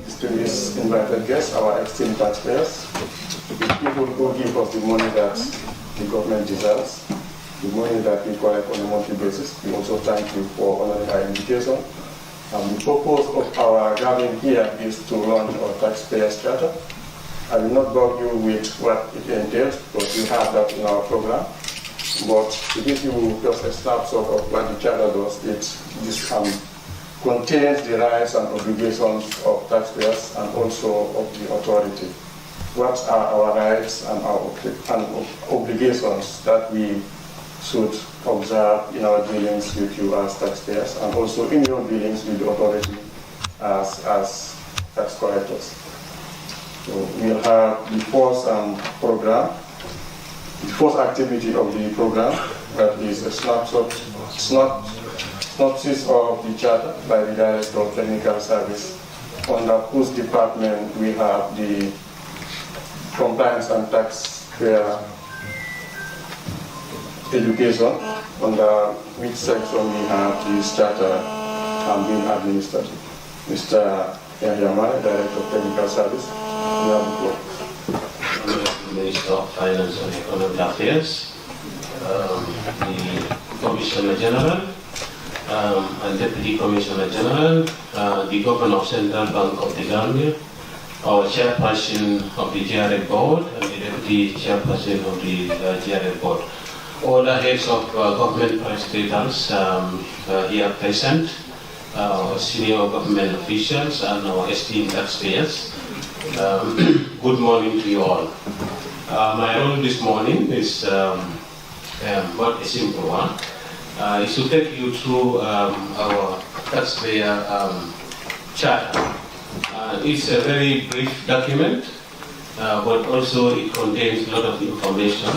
Distinguished invited guests, our esteemed taxpayers, the people who give us the money that the government deserves, the money that we collect on a monthly basis. We also thank you for honoring our invitation. The purpose of our gathering here is to launch our Taxpayer Charter. I will not bore you with what it entails, because we have that in our program. But to give you just a snapshot of what the Charter does, this contains the rights and obligations of taxpayers and also of the authority. What are our rights and our obligations that we should observe in our dealings with you as taxpayers, and also in your dealings with the authority as tax collectors? So we'll have the first program, the first activity of the program, that is a synopsis of the Charter by the Director of Technical Service, under whose department we have the Compliance and Taxpayer Education, under which section we have this Charter being administered. Mr. Jawara, Director of Technical Service, you have the floor. Minister of Finance and Economic Affairs, the Commissioner General, and Deputy Commissioner General, the Governor of Central Bank of the Gambia, our Chairperson of the GRA Board, and the Deputy Chairperson of the GRA Board. All the heads of government presbyters here present, senior government officials, and our esteemed taxpayers. Good morning to you all. My role this morning is not a simple one. Is to take you through our Taxpayer Charter. It's a very brief document, but also it contains a lot of information.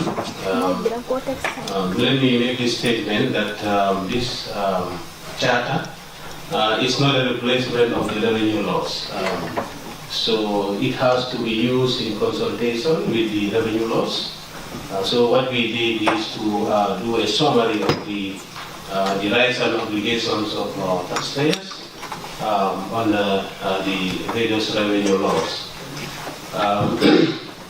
Let me make this statement that this Charter is not a replacement of the revenue laws. So it has to be used in consultation with the revenue laws. So what we did is to do a summary of the rights and obligations of our taxpayers under the various revenue laws.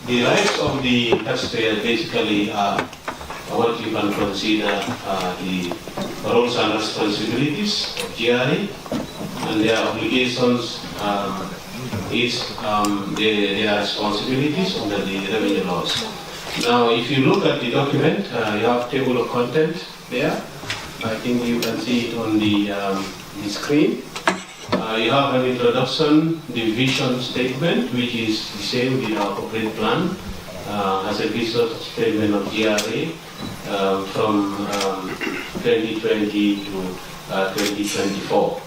The rights of the taxpayer basically are what you can consider the roles and responsibilities of GRA, and their obligations is their responsibilities under the revenue laws. Now, if you look at the document, you have table of content there. I think you can see it on the screen. You have an introduction, the vision statement, which is the same with our corporate plan, as a vision statement of GRA from 2020 to 2024.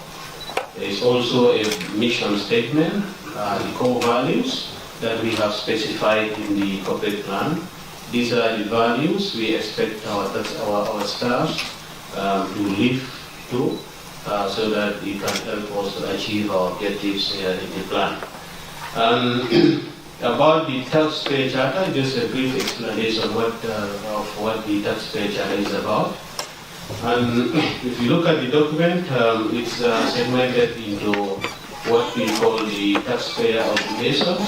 There is also a mission statement, the core values that we have specified in the corporate plan. These are the values we expect our staff to live to, so that we can help us to achieve our objectives in the plan. About the Taxpayer Charter, just a brief explanation of what the Taxpayer Charter is about. And if you look at the document, it's segmented into what we call the taxpayer obligations.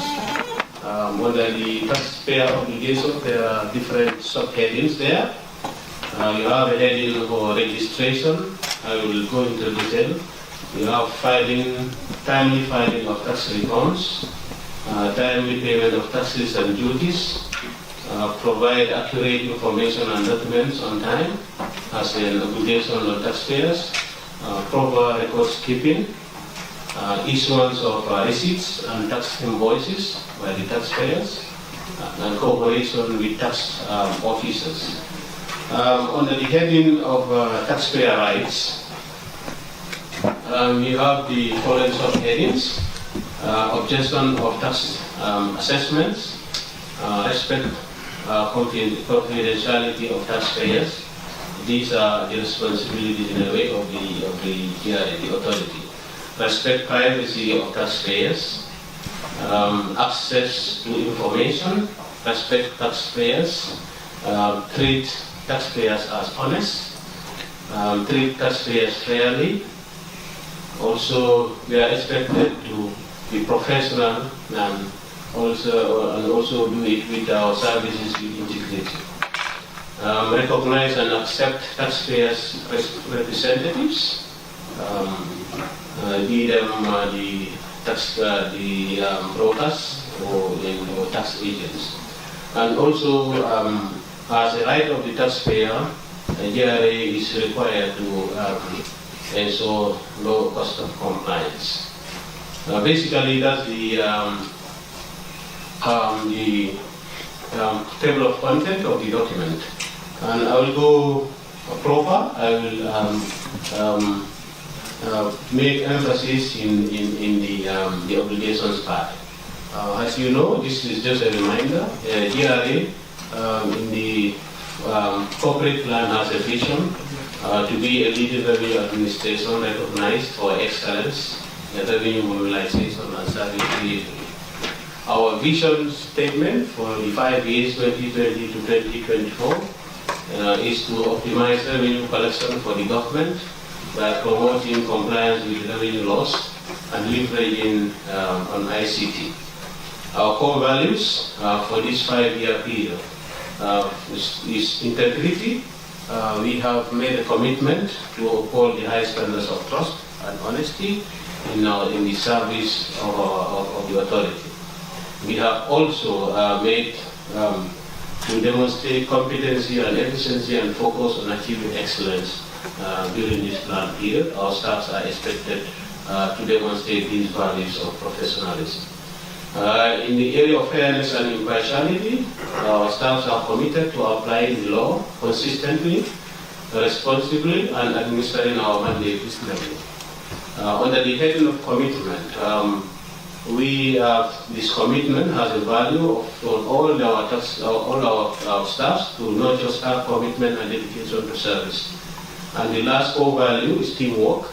Under the taxpayer obligations, there are different subheadings there. You have a heading for registration. I will go into detail. You have timely filing of tax returns, timely payment of taxes and duties, provide accurate information and documents on time as an obligation of taxpayers, proper records keeping, issuance of receipts and tax invoices by the taxpayers, and cooperation with tax officers. Under the heading of Taxpayer Rights, we have the following subheadings: objection of tax assessments, respect confidentiality of taxpayers. These are the responsibilities in a way of the authority. Respect privacy of taxpayers, access to information, respect taxpayers, treat taxpayers as honest, treat taxpayers fairly. Also, we are expected to be professional and also do it with our services with integrity. Recognize and accept taxpayers' representatives, be them the brokers or tax agents. And also, as a right of the taxpayer, JRA is required to ensure low cost of compliance. Basically, that's the table of content of the document. And I will go proper. I will make emphasis in the obligations part. As you know, this is just a reminder. GRA in the corporate plan has a vision to be a leading revenue administration recognized for excellence in revenue mobilization and service delivery. Our vision statement for the 5 years 2020 to 2024 is to optimize revenue collection for the government by promoting compliance with revenue laws and leveraging on ICT. Our core values for this 5-year period is integrity. We have made a commitment to uphold the high standards of trust and honesty in the service of the authority. We have also made to demonstrate competency and efficiency and focus on achieving excellence during this plan period. Our staffs are expected to demonstrate these values of professionalism. In the area of fairness and impartiality, our staffs are committed to applying the law consistently, responsibly, and administering our mandate reasonably. Under the heading of commitment, this commitment has a value of all our staffs to not just have commitment and dedication to service. And the last core value is teamwork.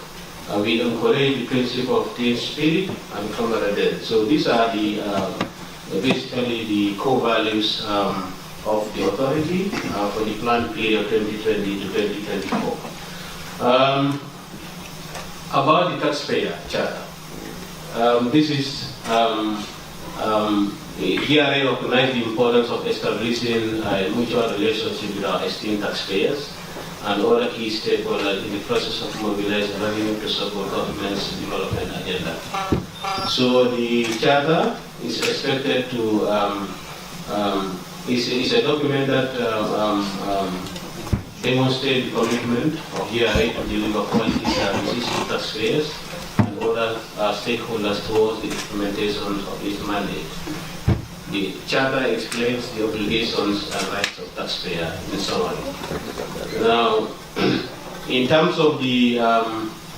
We encourage the principle of team spirit and camaraderie. So these are basically the core values of the authority for the planned period 2020 to 2024. About the Taxpayer Charter. This is GRA recognized the importance of establishing a mutual relationship with our esteemed taxpayers and other key stakeholders in the process of mobilizing revenue to support government's development agenda. So the charter is expected to is a document that demonstrates the commitment of GRA to deliver quality services to taxpayers and other stakeholders towards the implementation of its mandate. The Charter explains the obligations and rights of taxpayer in summary. Now, in terms of the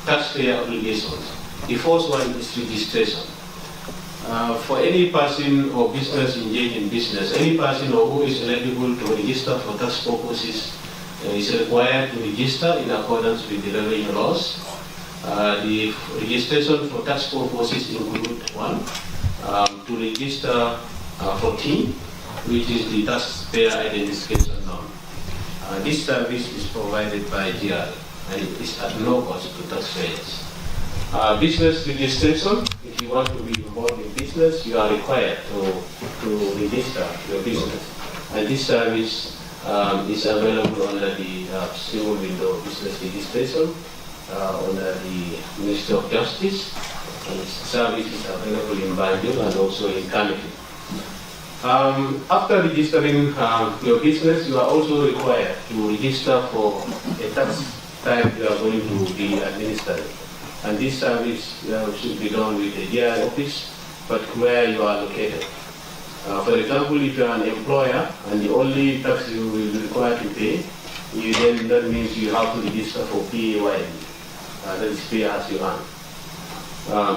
taxpayer obligations, the first one is registration. For any person or business engaged in business, any person who is eligible to register for tax purposes is required to register in accordance with the revenue laws. The registration for tax purposes include one, to register for TIN, which is the Taxpayer Identification Number. This service is provided by GRA and it is at no cost to taxpayers. Business registration, if you want to be involved in business, you are required to register your business. And this service is available under the single window business registration under the Ministry of Justice. And this service is available in Banjul and also in Canopy. After registering your business, you are also required to register for a tax type you are going to be administering. And this service should be done with the GRA office, but where you are located. For example, if you are an employer and the only tax you will be required to pay that means you have to register for PAYE, that is pay as you earn.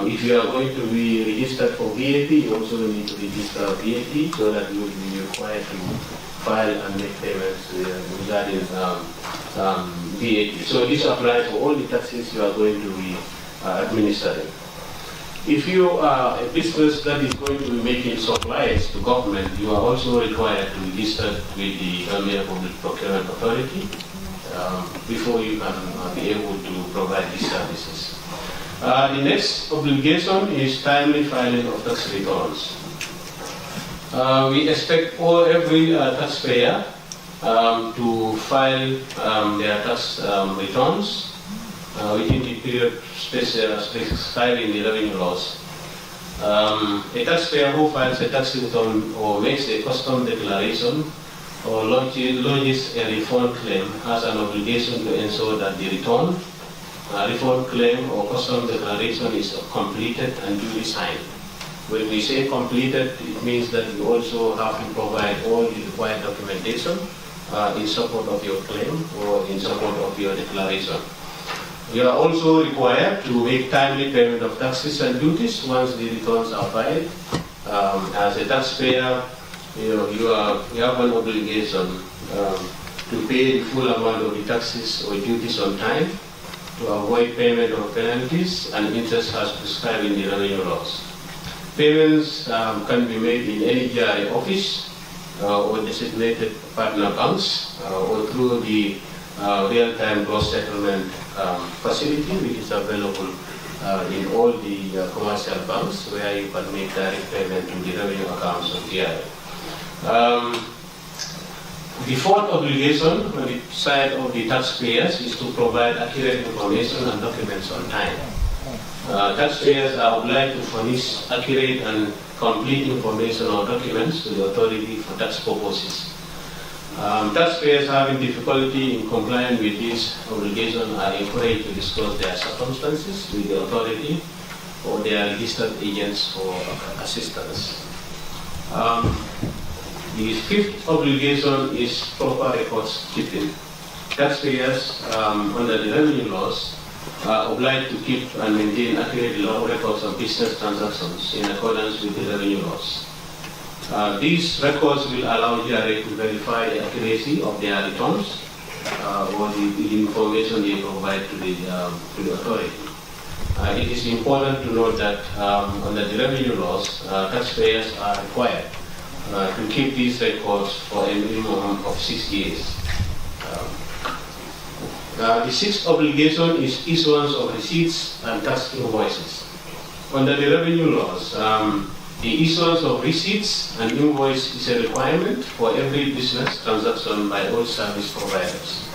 If you are going to be registered for VAT, you also need to register VAT so that you will be required to file and make payments regarding VAT. So this applies for all the taxes you are going to be administering. If you are a business that is going to be making supplies to government, you are also required to register with the Gambia Public Procurement Authority before you can be able to provide these services. The next obligation is timely filing of tax returns. We expect every taxpayer to file their tax returns within the period specified in the revenue laws. A taxpayer who files a tax return or makes a custom declaration or lodges a refund claim has an obligation to ensure that the refund claim or custom declaration is completed and duly signed. When we say completed, it means that you also have to provide all the required documentation in support of your claim or in support of your declaration. You are also required to make timely payment of taxes and duties once the returns are filed. As a taxpayer, you have an obligation to pay the full amount of the taxes or duties on time to avoid payment of penalties and interest as prescribed in the revenue laws. Payments can be made in any GRA office or designated partner banks or through the real-time gross settlement facility, which is available in all the commercial banks where you can make direct payment to the revenue accounts of GRA. The fourth obligation on the side of the taxpayers is to provide accurate information and documents on time. Taxpayers are obliged to furnish accurate and complete information or documents to the authority for tax purposes. Taxpayers having difficulty in complying with these obligations are encouraged to disclose their circumstances with the authority or their registered agents for assistance. The fifth obligation is proper records keeping. Taxpayers under the revenue laws are obliged to keep and maintain accurate records of business transactions in accordance with the revenue laws. These records will allow GRA to verify the accuracy of their returns or the information they provide to the authority. It is important to note that under the revenue laws, taxpayers are required to keep these records for a minimum of 6 years. The sixth obligation is issuance of receipts and tax invoices. Under the revenue laws, the issuance of receipts and invoice is a requirement for every business transaction by all service providers.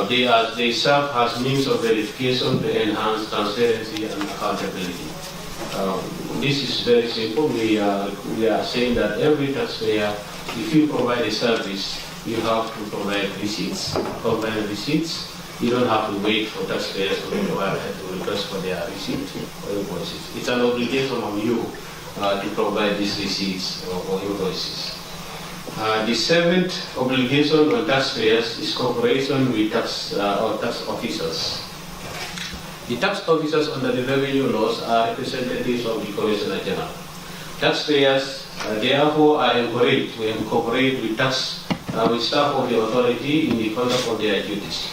They serve as means of verification to enhance transparency and accountability. This is very simple. We are saying that every taxpayer, if you provide a service, you have to provide receipts, combined receipts. You don't have to wait for taxpayers to request for their receipts or invoices. It's an obligation on you to provide these receipts or invoices. The seventh obligation on taxpayers is cooperation with tax officers. The tax officers under the revenue laws are representatives of the Commissioner General. Taxpayers, therefore, are encouraged to cooperate with staff of the authority in the conduct of their duties.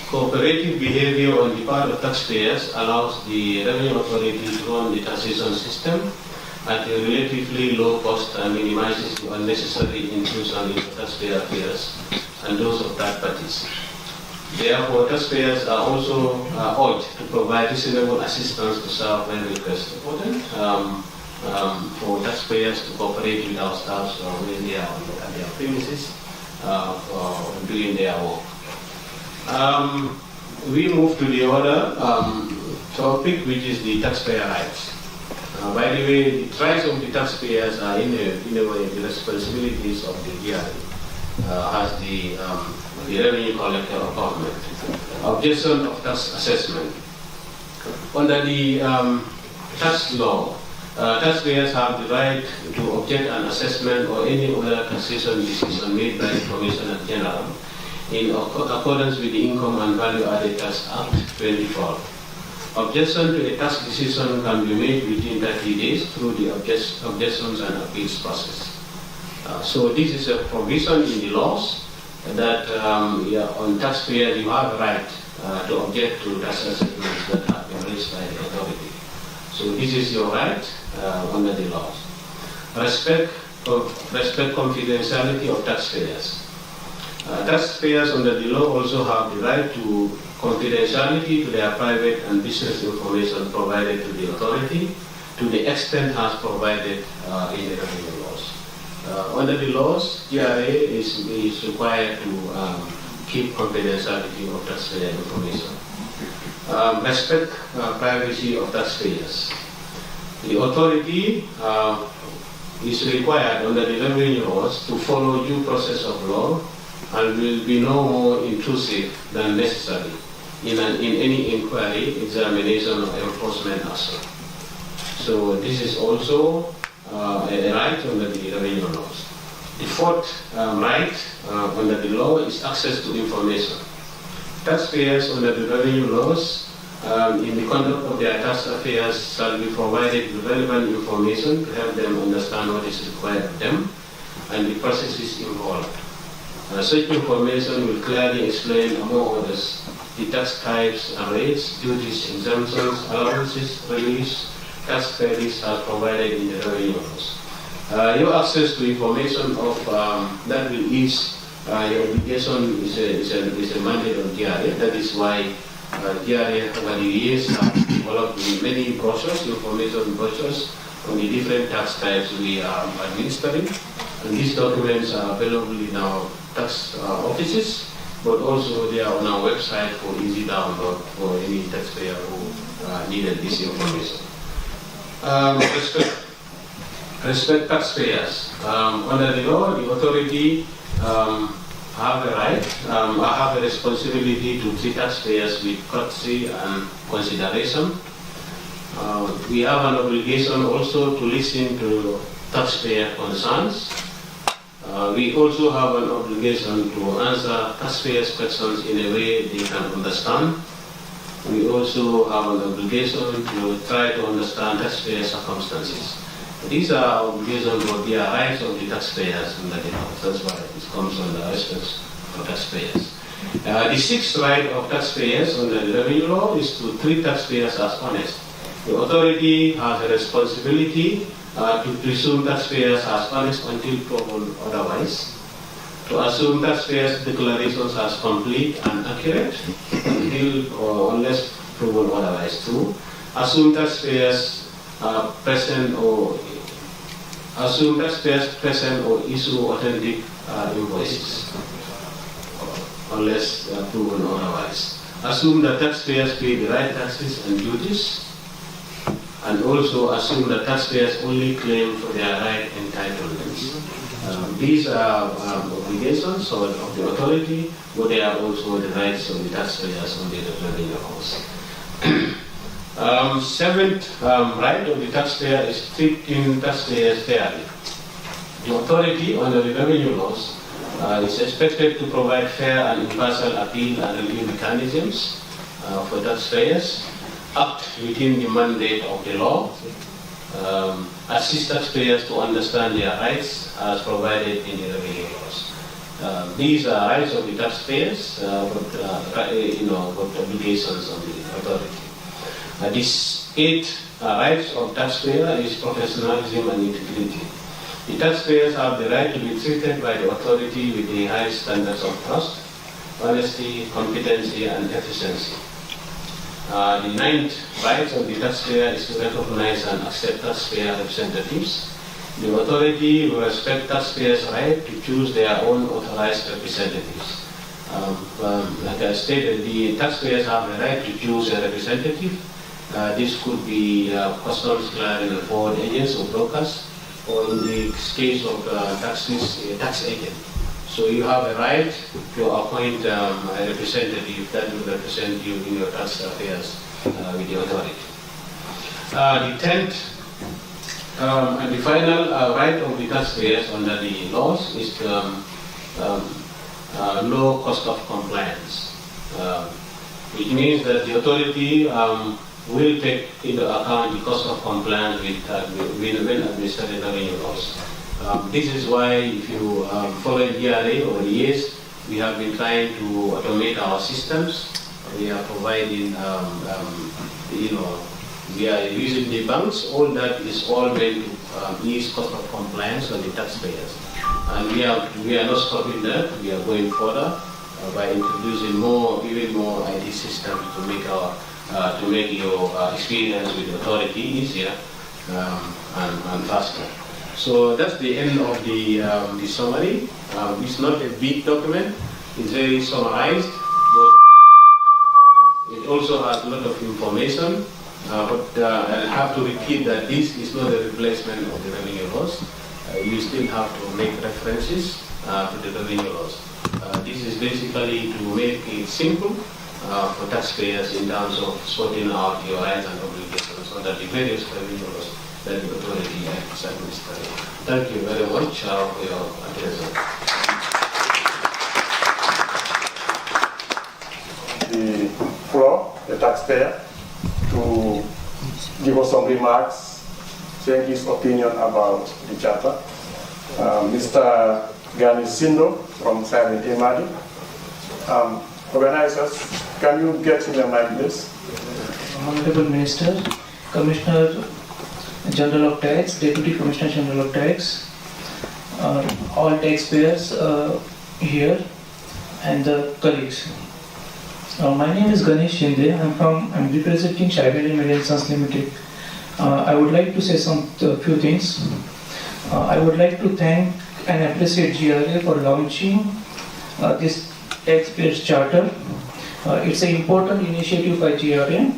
Cooperative behavior on the part of taxpayers allows the revenue authority to run the taxation system at a relatively low cost and minimizes the unnecessary intrusion into taxpayer affairs and those of third parties. Therefore, taxpayers are also urged to provide reasonable assistance to serve when requested. Important for taxpayers to cooperate with our staffs when they are at their premises doing their work. We move to the other topic, which is the taxpayer rights. By the way, the rights of the taxpayers are in a way the responsibilities of the GRA as the revenue collector of government. Objection of tax assessment. Under the tax law, taxpayers have the right to object an assessment or any other taxation decision made by the Commissioner General in accordance with the Income and Value Added Tax Act 2012. Objection to a tax decision can be made within 30 days through the objections and appeals process. So this is a provision in the laws that on taxpayers you have a right to object to tax assessments that have been raised by the authority. So this is your right under the laws. Respect confidentiality of taxpayers. Taxpayers under the law also have the right to confidentiality to their private and business information provided to the authority to the extent as provided in the revenue laws. Under the laws, GRA is required to keep confidentiality of taxpayer information. Respect privacy of taxpayers. The authority is required under the revenue laws to follow due process of law and will be no more intrusive than necessary in any inquiry, examination, or enforcement action. So this is also a right under the revenue laws. The fourth right under the law is access to information. Taxpayers under the revenue laws in the conduct of their tax affairs shall be provided with relevant information to help them understand what is required of them and the processes involved. Such information will clearly explain, among others, the tax types and rates, duties, exemptions, allowances, reliefs, tax credits are provided in the revenue laws. Your access to information of that will ease your obligation is a mandate of GRA. That is why GRA over the years have developed many brochures, information brochures on the different tax types we are administering. And these documents are available in our tax offices, but also they are on our website for easy download for any taxpayer who needed this information. Respect taxpayers. Under the law, the authority have a right, have a responsibility to treat taxpayers with courtesy and consideration. We have an obligation also to listen to taxpayer concerns. We also have an obligation to answer taxpayers' questions in a way they can understand. We also have an obligation to try to understand taxpayers' circumstances. These are obligations, but they are rights of the taxpayers under the law. That's why it comes under respect for taxpayers. The sixth right of taxpayers under the revenue law is to treat taxpayers as honest. The authority has a responsibility to presume taxpayers as honest until proven otherwise, to assume taxpayers' declarations as complete and accurate until or unless proven otherwise, to assume taxpayers present or issue authentic invoices unless proven otherwise. Assume that taxpayers pay the right taxes and duties, and also assume that taxpayers only claim for their right entitlements. These are obligations of the authority, but they are also the rights of the taxpayers under the revenue laws. Seventh right of the taxpayer is treating taxpayers fairly. The authority under the revenue laws is expected to provide fair and impartial appeal and review mechanisms for taxpayers, act within the mandate of the law, assist taxpayers to understand their rights as provided in the revenue laws. These are rights of the taxpayers, but obligations of the authority. These 8 rights of taxpayer is professionalism and integrity. The taxpayers have the right to be treated by the authority with the highest standards of trust, honesty, competency, and efficiency. The 9th right of the taxpayer is to recognize and accept taxpayer representatives. The authority will respect taxpayers' right to choose their own authorized representatives. Like I stated, the taxpayers have the right to choose a representative. This could be customs clearing and forward agents or brokers, or in the case of taxes, a tax agent. So you have a right to appoint a representative that will represent you in your tax affairs with the authority. The 10th and the final right of the taxpayers under the laws is low cost of compliance, which means that the authority will take into account the cost of compliance with administrative revenue laws. This is why, if you follow GRA over the years, we have been trying to automate our systems. We are providing, we are using the banks. All that is all meant to ease cost of compliance on the taxpayers. And we are not stopping that. We are going further by introducing even more IT systems to make your experience with the authority easier and faster. So that's the end of the summary. It's not a big document. It's very summarized, but it also has a lot of information. But I have to repeat that this is not a replacement of the revenue laws. You still have to make references to the revenue laws. This is basically to make it simple for taxpayers in terms of sorting out your rights and obligations so that the various revenue laws that the authority is administering. Thank you very much for your attention. The floor, the taxpayer, to give us some remarks, saying his opinion about the charter. Mr. Gani Sindo from Silent Imadi. Organizers, can you get in the mic, please? Honorable Minister, Commissioner General of Tax, Deputy Commissioner General of Tax, all taxpayers here, and the colleagues. My name is Ganesh Shinde. I'm representing Shiveli Media Sons Limited. I would like to say few things. I would like to thank and appreciate GRA for launching this Taxpayers Charter. It's an important initiative by GRA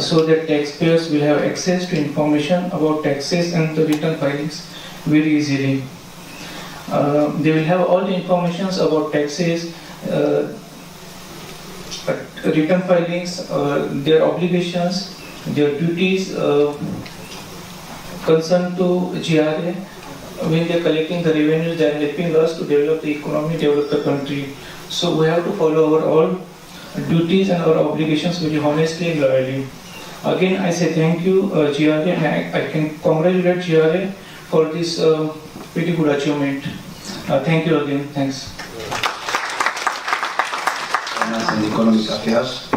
so that taxpayers will have access to information about taxes and the return filings very easily. They will have all the information about taxes, return filings, their obligations, their duties concerned to GRA. When they are collecting the revenues, they are helping us to develop the economy, develop the country. So we have to follow our all duties and our obligations very honestly and loyally. Again, I say thank you, GRA, and I can congratulate GRA for this pretty good achievement. Thank you again. Thanks. Finance and Economic Affairs,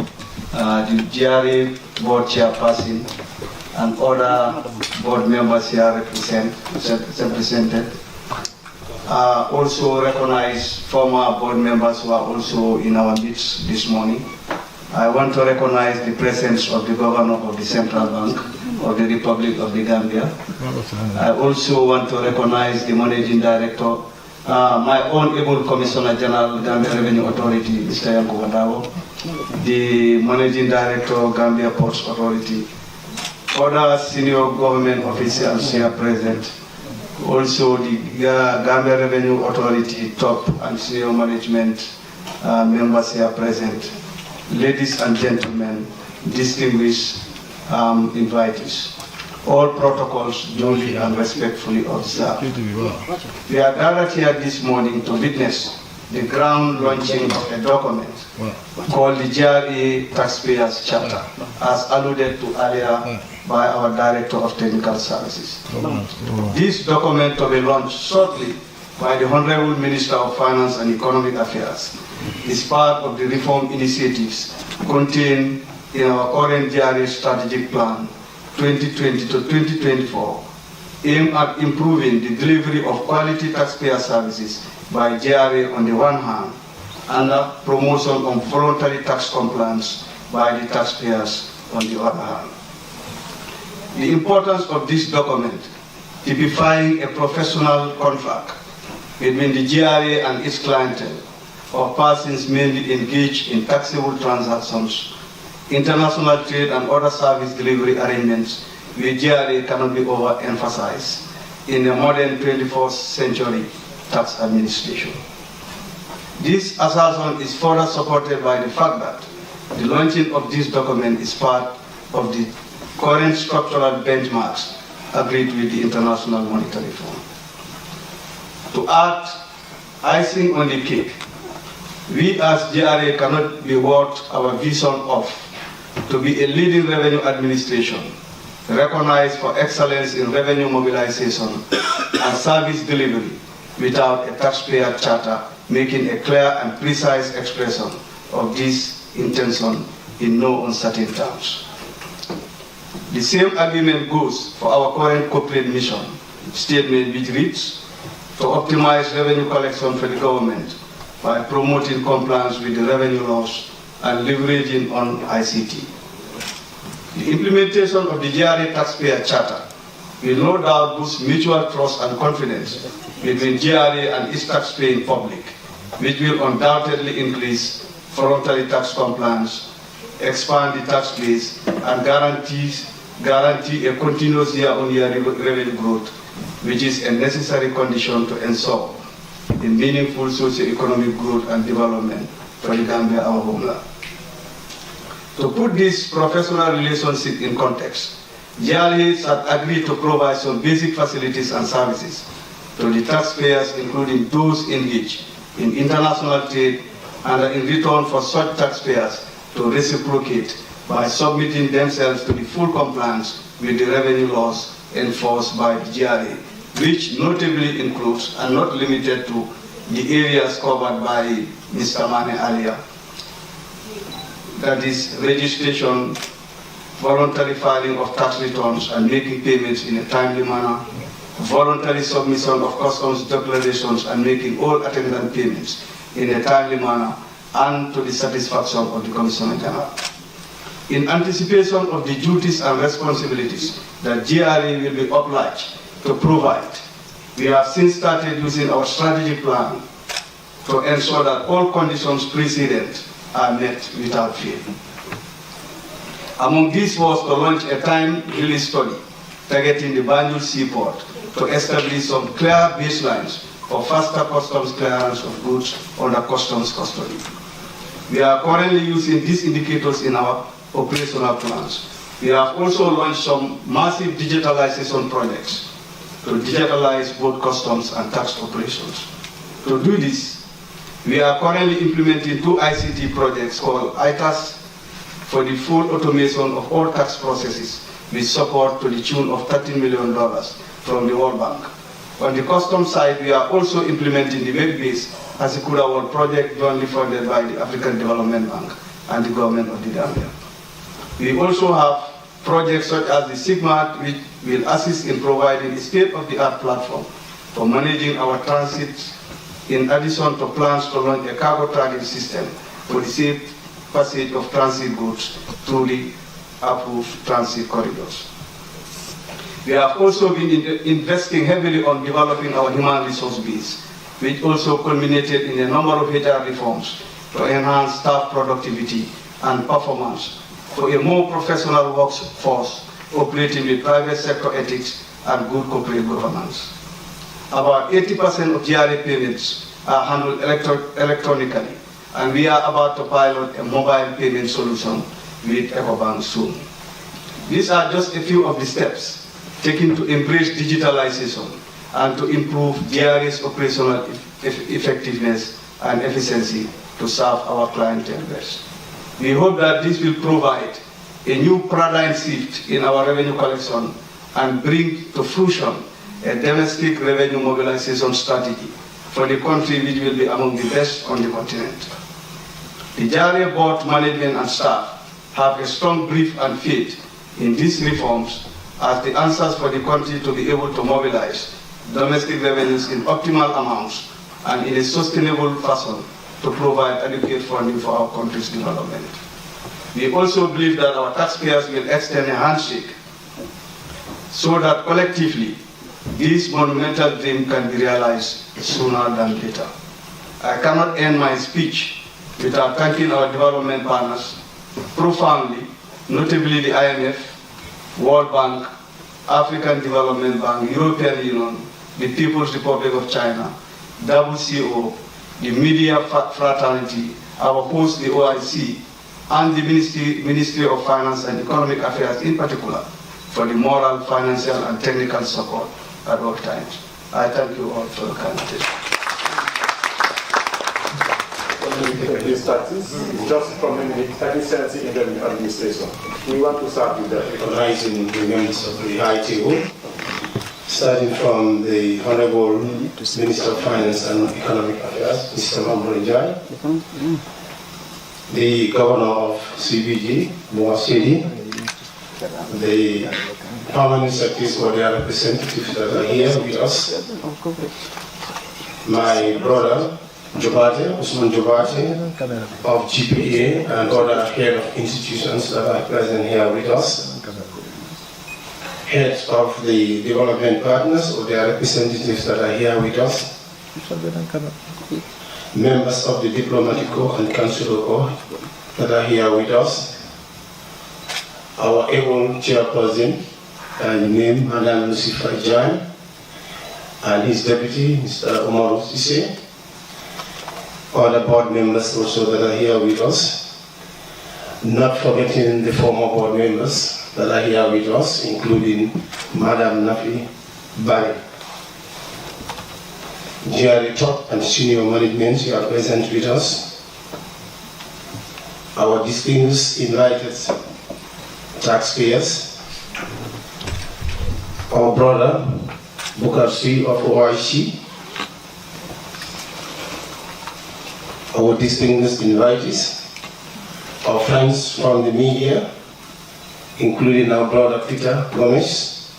the GRA board chairperson and other board members here represented. Also recognize former board members who are also in our midst this morning. I want to recognize the presence of the Governor of the Central Bank of the Republic of the Gambia. I also want to recognize the Managing Director, my own able Commissioner General, Gambia Revenue Authority, Mr. Yankuba, the Managing Director, Gambia Ports Authority, other senior government officials here present, also the Gambia Revenue Authority top and senior management members here present, ladies and gentlemen, distinguished invitees. All protocols duly and respectfully observed. We are gathered here this morning to witness the ground launching of a document called the GRA Taxpayers Charter, as alluded to earlier by our Director of Technical Services. This document to be launched shortly by the Honorable Minister of Finance and Economic Affairs is part of the reform initiatives contained in our current GRA strategic plan 2020 to 2024, aimed at improving the delivery of quality taxpayer services by GRA on the one hand, and the promotion of voluntary tax compliance by the taxpayers on the other hand. The importance of this document, typifying a professional contract between the GRA and its clientele of persons mainly engaged in taxable transactions, international trade and other service delivery arrangements with GRA cannot be overemphasized in the modern 21st century tax administration. This assertion is further supported by the fact that the launching of this document is part of the current structural benchmarks agreed with the International Monetary Fund. To add icing on the cake, We as GRA cannot be what our vision of to be a leading revenue administration, recognized for excellence in revenue mobilization and service delivery without a taxpayer charter making a clear and precise expression of this intention in no uncertain terms. The same agreement goes for our current corporate mission statement, which reads, to optimize revenue collection for the government by promoting compliance with the revenue laws and leveraging on ICT. The implementation of the GRA Taxpayer Charter will no doubt boost mutual trust and confidence between GRA and its taxpaying public, which will undoubtedly increase voluntary tax compliance, expand the tax base, and guarantee a continuous year-on-year revenue growth, which is a necessary condition to ensure a meaningful socio-economic growth and development for the Gambia, our homeland. To put this professional relationship in context, GRA has agreed to provide some basic facilities and services to the taxpayers, including those engaged in international trade, and in return for such taxpayers to reciprocate by submitting themselves to the full compliance with the revenue laws enforced by the GRA, which notably includes and not limited to the areas covered by Mr. Mane earlier. That is registration, voluntary filing of tax returns and making payments in a timely manner, voluntary submission of customs declarations and making all attendant payments in a timely manner and to the satisfaction of the Commissioner General. In anticipation of the duties and responsibilities that GRA will be obliged to provide, we have since started using our strategic plan to ensure that all conditions precedent are met without fail. Among these was to launch a time-release study targeting the Banjul seaport to establish some clear baselines for faster customs clearance of goods under customs custody. We are currently using these indicators in our operational plans. We have also launched some massive digitalization projects to digitalize both customs and tax operations. To do this, we are currently implementing 2 ICT projects called ITAS for the full automation of all tax processes with support to the tune of $13 million from the World Bank. On the customs side, we are also implementing the web-based Asikura World project jointly funded by the African Development Bank and the government of the Gambia. We also have projects such as the SIGMAT, which will assist in providing a state-of-the-art platform for managing our transit, in addition to plans to launch a cargo tracking system for the safe passage of transit goods through the approved transit corridors. We have also been investing heavily on developing our human resource base, which also culminated in a number of HR reforms to enhance staff productivity and performance for a more professional workforce operating with private sector ethics and good corporate governance. About 80% of GRA payments are handled electronically, and we are about to pilot a mobile payment solution with EcoBank soon. These are just a few of the steps taken to embrace digitalization and to improve GRA's operational effectiveness and efficiency to serve our clientele best. We hope that this will provide a new paradigm shift in our revenue collection and bring to fruition a domestic revenue mobilization strategy for the country, which will be among the best on the continent. The GRA board, management and staff have a strong belief and faith in these reforms as the answers for the country to be able to mobilize domestic revenues in optimal amounts and in a sustainable fashion to provide adequate funding for our country's development. We also believe that our taxpayers will extend a handshake so that collectively this monumental dream can be realized sooner than later. I cannot end my speech without thanking our development partners profoundly, notably the IMF, World Bank, African Development Bank, European Union, the People's Republic of China, WCO, the media fraternity, our host, the OIC, and the Ministry of Finance and Economic Affairs in particular, for the moral, financial, and technical support at all times. I thank you all for your kind attention. these taxes, just from the efficiency in the administration. We want to start with that. Recognizing the members of the high table, starting from the Honorable Minister of Finance and Economic Affairs, Mr. Mamborinjai, the Governor of CBG, Mwasedi, the permanent secretaries or their representatives that are here with us, my brother, Jobate, Usman Jobate of GPA and other head of institutions that are present here with us, heads of the development partners or their representatives that are here with us, members of the diplomatic corps and consular corps that are here with us, our able chairperson, named Madam Lucifer Jan, and his deputy, Mr. Omar Sise, other board members also that are here with us, not forgetting the former board members that are here with us, including Madam Nafi Bari. GRA top and senior management who are present with us, our distinguished invited taxpayers, our brother Bukarsi of OIC, our distinguished invitees, our friends from the media, including our brother Peter Gomez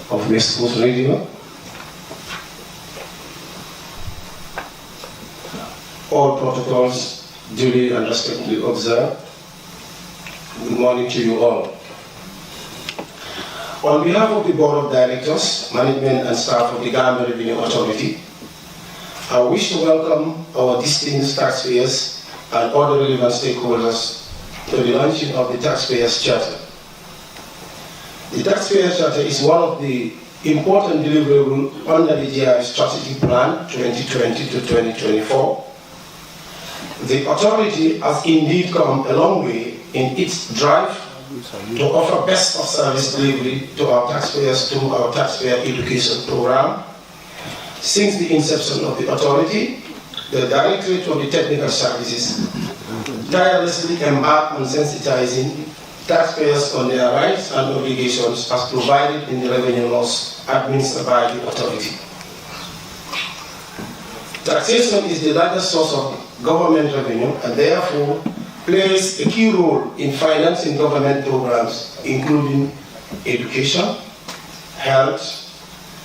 of West Coast Radio, all protocols duly and respectfully observed. Good morning to you all. On behalf of the Board of Directors, Management and Staff of the Gambia Revenue Authority, I wish to welcome our distinguished taxpayers and other relevant stakeholders to the launching of the Taxpayers Charter. The Taxpayer Charter is one of the important deliverables under the GRA Strategic Plan 2020 to 2024. The authority has indeed come a long way in its drive to offer best of service delivery to our taxpayers through our Taxpayer Education Program. Since the inception of the authority, the Directorate of the Technical Services tirelessly embarked on sensitizing taxpayers on their rights and obligations as provided in the revenue laws administered by the authority. Taxation is the largest source of government revenue and therefore plays a key role in financing government programs including education, health,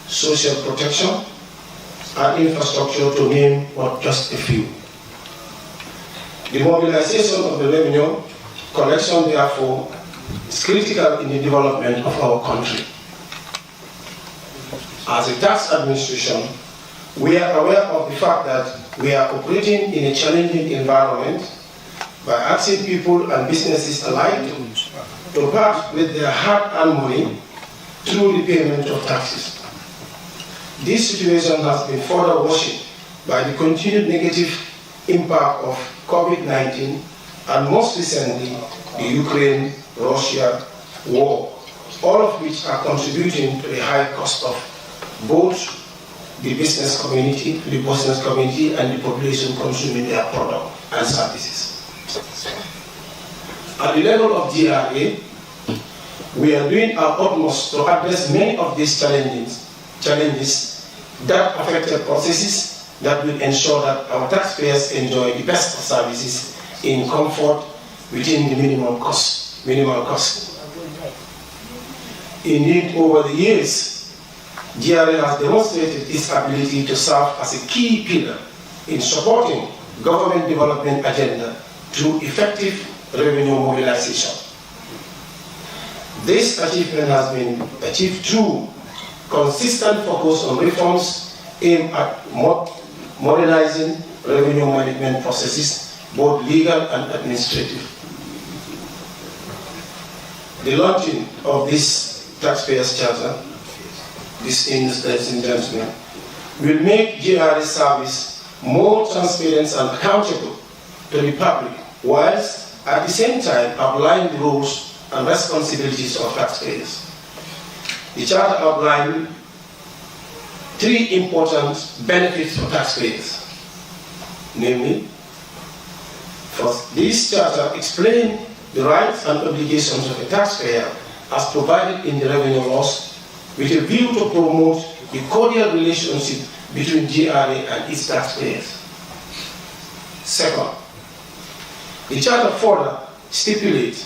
social protection, and infrastructure, to name but just a few. The mobilization of the revenue collection, therefore, is critical in the development of our country. As a tax administration, we are aware of the fact that we are operating in a challenging environment by asking people and businesses alike to part with their hard-earned money through the payment of taxes. This situation has been further worsened by the continued negative impact of COVID-19 and most recently the Ukraine-Russia war, all of which are contributing to the high cost of both the business community, and the population consuming their product and services. At the level of GRA, we are doing our utmost to address many of these challenges that affected processes that will ensure that our taxpayers enjoy the best of services in comfort within the minimal cost. Indeed, over the years, GRA has demonstrated its ability to serve as a key pillar in supporting government development agenda through effective revenue mobilization. This achievement has been achieved through consistent focus on reforms aimed at modernizing revenue management processes, both legal and administrative. The launching of this Taxpayers Charter, distinguished ladies and gentlemen, will make GRA service more transparent and accountable to the public, whilst at the same time applying the rules and responsibilities of taxpayers. The Charter outlined 3 important benefits for taxpayers, namely, First, this charter explains the rights and obligations of a taxpayer as provided in the revenue laws, with a view to promote the cordial relationship between GRA and its taxpayers. Second, the charter further stipulates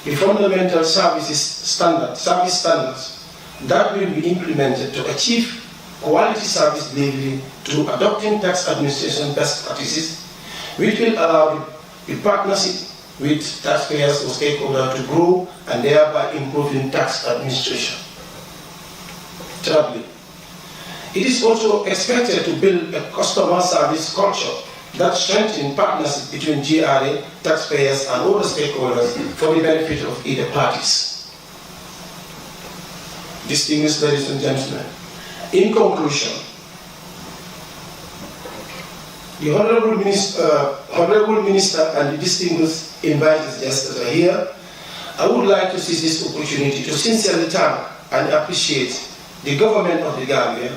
the fundamental service standards that will be implemented to achieve quality service delivery through adopting tax administration best practices, which will allow the partnership with taxpayers or stakeholders to grow and thereby improving tax administration. Thirdly, it is also expected to build a customer service culture that strengthens partnership between GRA, taxpayers, and other stakeholders for the benefit of either parties. Distinguished ladies and gentlemen, in conclusion, the Honorable Minister and the distinguished invited guests that are here, I would like to seize this opportunity to sincerely thank and appreciate the government of the Gambia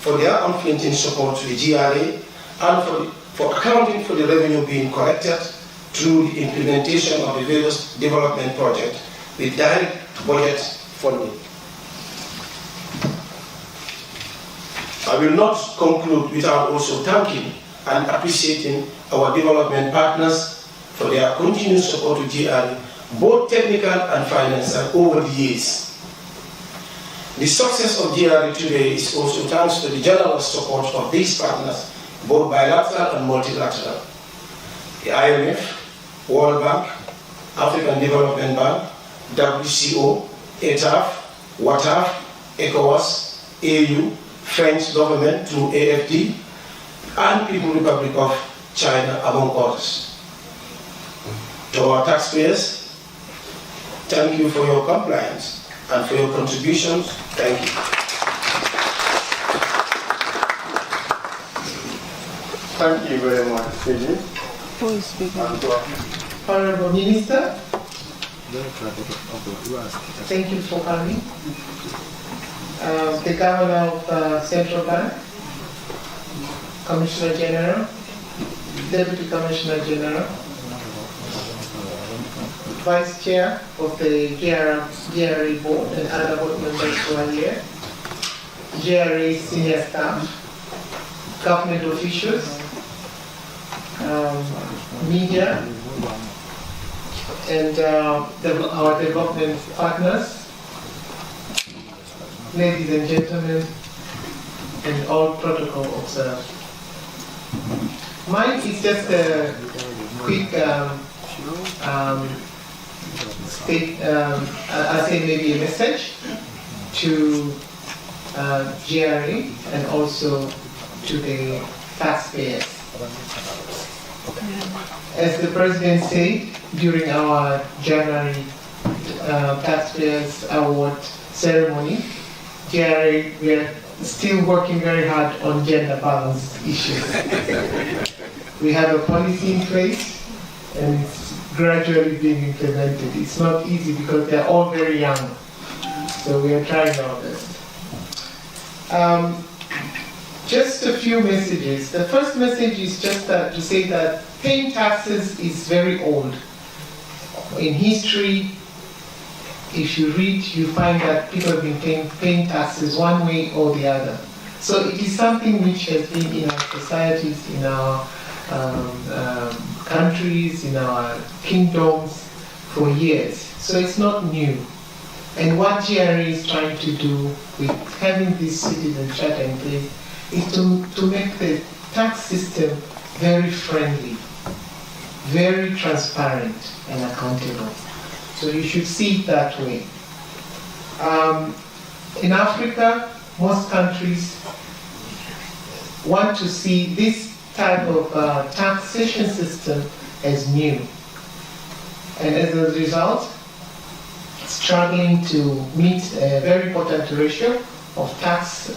for their unflinching support to the GRA and for accounting for the revenue being collected through the implementation of the various development projects with direct budget funding. I will not conclude without also thanking and appreciating our development partners for their continued support to GRA, both technical and financial, over the years. The success of GRA today is also thanks to the generous support of these partners, both bilateral and multilateral. The IMF, World Bank, African Development Bank, WCO, ETAF, WATAF, ECOWAS, AU, French government through AFD, and People's Republic of China, among others. To our taxpayers, thank you for your compliance and for your contributions. Thank you. Thank you very much, Fiji. Who is speaking? Honorable Minister, thank you for coming. The Governor of Central Bank, Commissioner General, Deputy Commissioner General, Vice Chair of the GRA Board and other board members who are here, GRA senior staff, government officials, media, and our development partners, ladies and gentlemen, and all protocol observed. Mine is just a quick I say maybe a message to GRA and also to the taxpayers. As the President said during our January Taxpayers Award ceremony, GRA, we are still working very hard on gender balance issues. We have a policy in place and it's gradually being implemented. It's not easy because they're all very young, so we are trying our best. Just a few messages. The first message is just to say that paying taxes is very old. In history, if you read, you find that people have been paying taxes one way or the other. So it is something which has been in our societies, in our countries, in our kingdoms for years. So it's not new. And what GRA is trying to do with having this citizen charter in place is to make the tax system very friendly, very transparent and accountable. So you should see it that way. In Africa, most countries want to see this type of taxation system as new. And as a result, struggling to meet a very important ratio of tax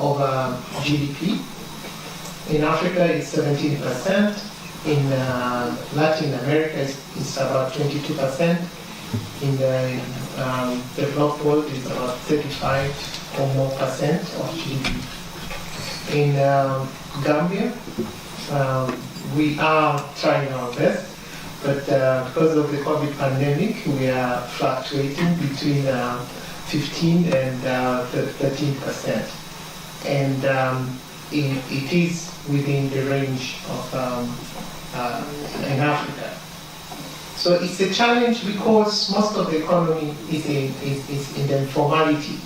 over GDP. In Africa, it's 17%. In Latin America, it's about 22%. In the developed world, it's about 35 or more % of GDP. In Gambia, We are trying our best, but because of the COVID pandemic, we are fluctuating between 15 and 13%. And it is within the range of in Africa. So it's a challenge because most of the economy is in the informality.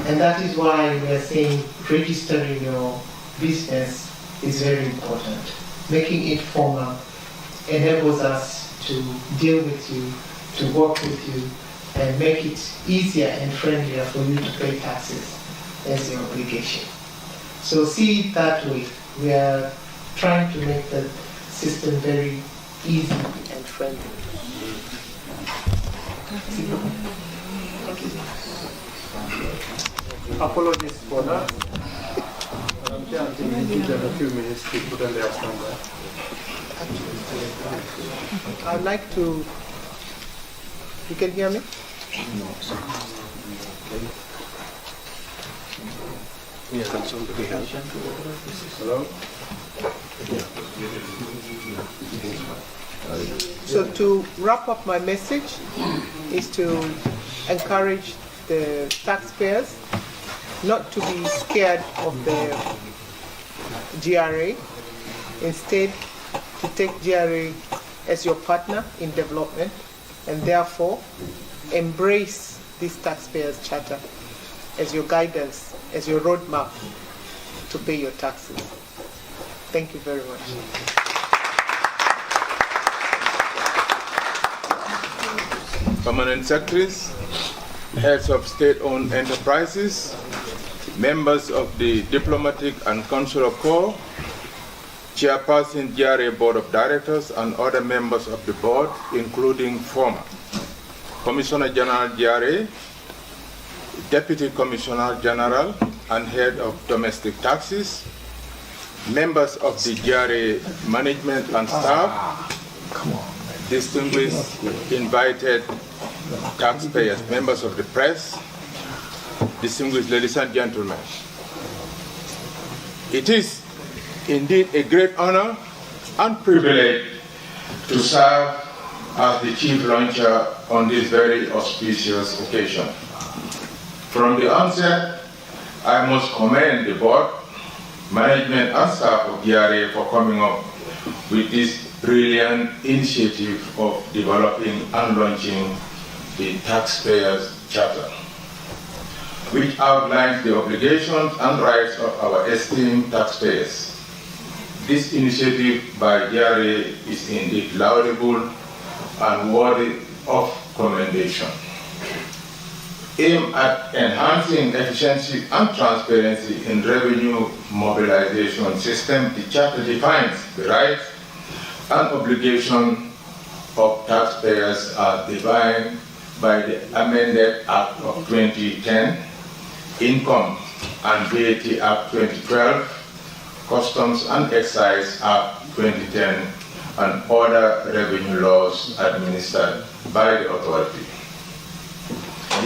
And that is why we are saying registering your business is very important. Making it formal enables us to deal with you, to work with you, and make it easier and friendlier for you to pay taxes as your obligation. So see it that way. We are trying to make the system very easy and friendly. Apologies for that. I'm here until we give them a few minutes to put on their standby. I'd like to. You can hear me? Hello? So to wrap up my message is to encourage the taxpayers not to be scared of the GRA. Instead, to take GRA as your partner in development and therefore embrace this Taxpayers Charter as your guidance, as your roadmap to pay your taxes. Thank you very much. Permanent secretaries, heads of state-owned enterprises, members of the Diplomatic and Consular Corps, Chairperson GRA Board of Directors, and other members of the board, including former Commissioner General GRA, Deputy Commissioner General and Head of Domestic Taxes, members of the GRA management and staff, distinguished invited taxpayers, members of the press, distinguished ladies and gentlemen. It is indeed a great honor and privilege to serve as the chief launcher on this very auspicious occasion. From the onset, I must commend the board, management and staff of GRA for coming up with this brilliant initiative of developing and launching the Taxpayers Charter, which outlines the obligations and rights of our esteemed taxpayers. This initiative by GRA is indeed laudable and worthy of commendation. Aimed at enhancing efficiency and transparency in revenue mobilization system, the Charter defines the rights and obligations of taxpayers as defined by the amended Act of 2010, Income and VAT Act 2012, Customs and Excise Act 2010, and other revenue laws administered by the authority.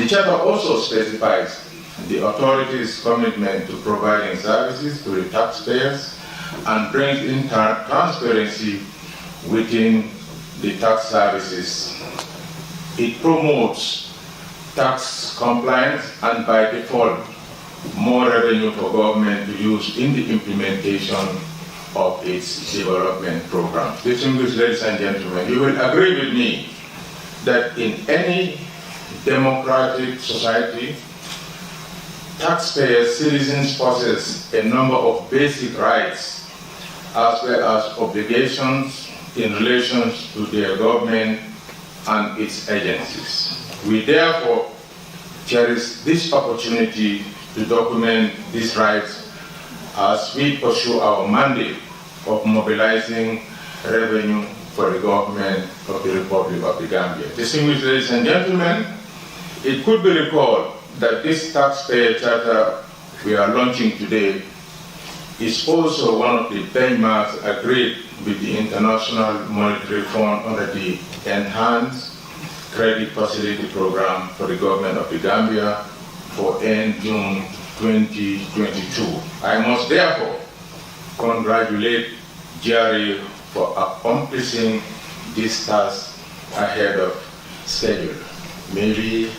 The Charter also specifies the authority's commitment to providing services to the taxpayers and brings in transparency within the tax services. It promotes tax compliance and by default more revenue for government to use in the implementation of its development program. Distinguished ladies and gentlemen, you will agree with me that in any democratic society, taxpayers, citizens possess a number of basic rights as well as obligations in relation to their government and its agencies. We therefore cherish this opportunity to document these rights as we pursue our mandate of mobilizing revenue for the government of the Republic of the Gambia. Distinguished ladies and gentlemen, it could be recalled that this Taxpayer Charter we are launching today is also one of the benchmarks agreed with the International Monetary Fund under the Enhanced Credit Facility Program for the government of the Gambia for end June 2022. I must therefore congratulate GRA for accomplishing this task ahead of schedule. Maybe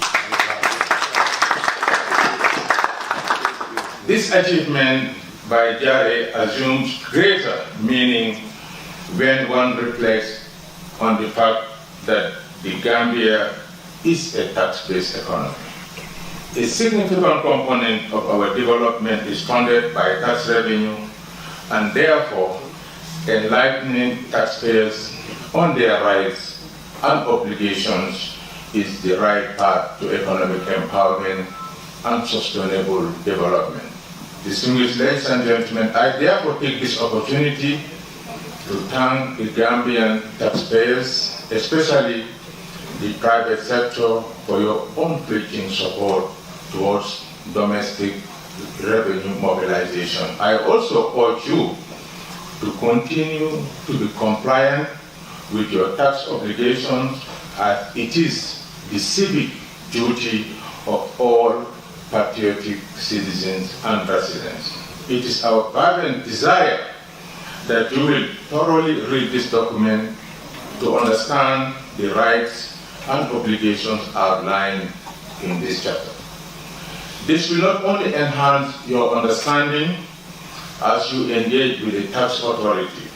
this achievement by GRA assumes greater meaning when one reflects on the fact that the Gambia is a tax-based economy. A significant component of our development is funded by tax revenue, and therefore enlightening taxpayers on their rights and obligations is the right path to economic empowerment and sustainable development. Distinguished ladies and gentlemen, I therefore take this opportunity to thank the Gambian taxpayers, especially the private sector, for your unflinching support towards domestic revenue mobilization. I also urge you to continue to be compliant with your tax obligations, as it is the civic duty of all patriotic citizens and residents. It is our fervent desire that you will thoroughly read this document to understand the rights and obligations outlined in this chapter. This will not only enhance your understanding as you engage with the tax authority,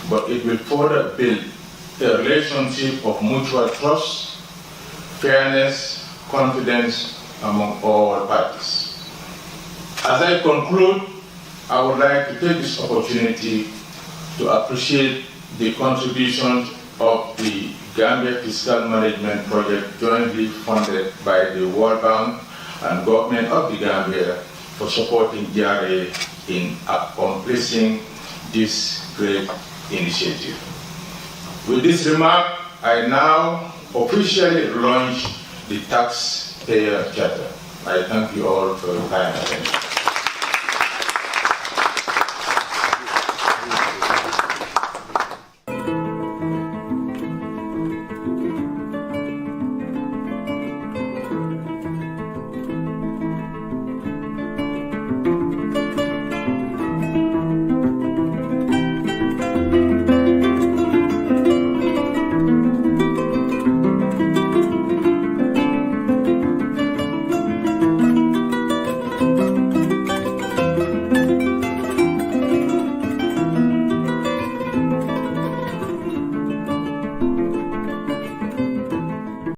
but it will further build a relationship of mutual trust, fairness, confidence among all parties. As I conclude, I would like to take this opportunity to appreciate the contributions of the Gambia Fiscal Management Project jointly funded by the World Bank and Government of the Gambia for supporting GRA in accomplishing this great initiative. With this remark, I now officially launch the Taxpayer Charter. I thank you all for your time and attention.